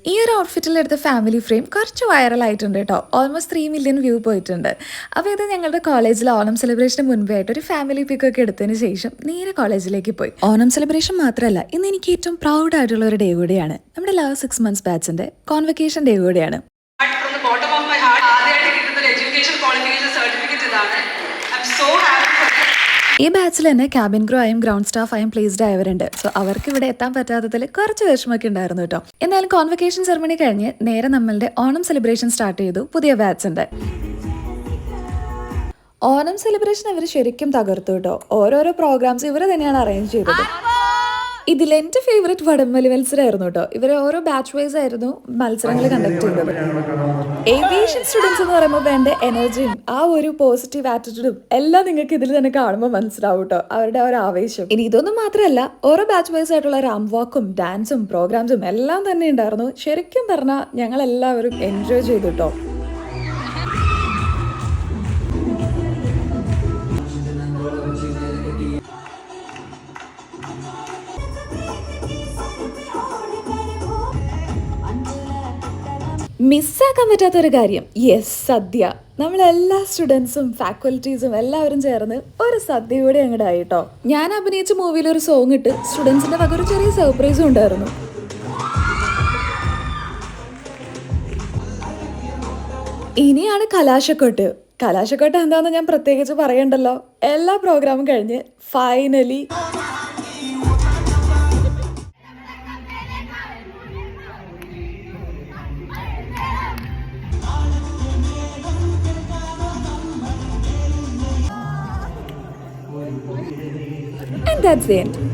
ഈ ഒരു ഔട്ട്ഫിറ്റിലെടുത്ത family frame കുറച്ച് വൈറലായിട്ടുണ്ട് കേട്ടോ. ഓൾമോസ്റ്റ് 3 മില്യൺ വ്യൂ പോയിട്ടുണ്ട്. അപ്പോൾ ഇത് ഞങ്ങളുടെ കോളേജിൽ ഓണം സെലിബ്രേഷന് മുൻപേ ആയിട്ട് ഒരു ഫാമിലി പിക്കൊക്കെ എടുത്തതിന് ശേഷം നേരെ കോളേജിലേക്ക് പോയി. ഓണം സെലിബ്രേഷൻ മാത്രമല്ല, ഇന്ന് എനിക്ക് ഏറ്റവും പ്രൗഡ് ആയിട്ടുള്ള ഒരു ഡേ കൂടിയാണ്. നമ്മുടെ ലവ് 6 months ബാച്ചിന്റെ കോൺവെക്കേഷൻ ഡേ കൂടിയാണ്. ഈ ബാച്ചിൽ തന്നെ ക്യാബിൻ ക്രൂ ആയും ഗ്രൗണ്ട് സ്റ്റാഫ് ആയും പ്ലേസ്ഡ് ആയവരുണ്ട്. സോ അവർക്ക് ഇവിടെ എത്താൻ പറ്റാത്തതിൽ കുറച്ച് വിഷമമൊക്കെ ഉണ്ടായിരുന്നു കേട്ടോ. എന്നാലും കോൺവെക്കേഷൻ സെറമണി കഴിഞ്ഞ് നേരെ നമ്മളുടെ ഓണം സെലിബ്രേഷൻ സ്റ്റാർട്ട് ചെയ്തു. പുതിയ ബാച്ചിന്റെ ഓണം സെലിബ്രേഷൻ ഇവർ ശരിക്കും തകർത്തു കേട്ടോ. ഓരോരോ പ്രോഗ്രാംസ് ഇവർ തന്നെയാണ് അറേഞ്ച് ചെയ്തത്. ഇതിൽ എൻ്റെ ഫേവറേറ്റ് വടംവലി മത്സരമായിരുന്നു കേട്ടോ. ഇവർ ഓരോ ബാച്ച് വൈസ് ആയിരുന്നു മത്സരങ്ങൾ കണ്ടക്ട് ചെയ്തത്. ഏവിയേഷൻ സ്റ്റുഡൻസ് എന്ന് പറയുമ്പോൾ വേണ്ട എനർജിയും ആ ഒരു പോസിറ്റീവ് ആറ്റിറ്റ്യൂഡും എല്ലാം നിങ്ങൾക്ക് ഇതിൽ തന്നെ കാണുമ്പോൾ മനസ്സിലാവും കേട്ടോ, അവരുടെ ഒരു ആവേശം. ഇനി ഇതൊന്നും മാത്രമല്ല, ഓരോ ബാച്ച് വൈസ് ആയിട്ടുള്ള റാമ്പ് വാക്കും ഡാൻസും പ്രോഗ്രാംസും എല്ലാം തന്നെ ഉണ്ടായിരുന്നു. ശരിക്കും പറഞ്ഞാൽ ഞങ്ങൾ എല്ലാവരും എൻജോയ് ചെയ്തു കേട്ടോ. മിസ്സാക്കാൻ പറ്റാത്തൊരു കാര്യം, യെസ്, സദ്യ. നമ്മളെല്ലാ സ്റ്റുഡൻസും ഫാക്കൽറ്റീസും എല്ലാവരും ചേർന്ന് ഒരു സദ്യ കൂടി അങ്ങോട്ടായി കേട്ടോ. ഞാൻ അഭിനയിച്ച മൂവിയിൽ ഒരു സോങ് ഇട്ട് സ്റ്റുഡൻസിന്റെ വക ഒരു ചെറിയ സർപ്രൈസും ഉണ്ടായിരുന്നു. ഇനിയാണ് കലാശക്കൊട്ട്. കലാശക്കൊട്ട് എന്താണെന്ന് ഞാൻ പ്രത്യേകിച്ച് പറയണ്ടല്ലോ. എല്ലാ പ്രോഗ്രാമും കഴിഞ്ഞ് finally and that's the end.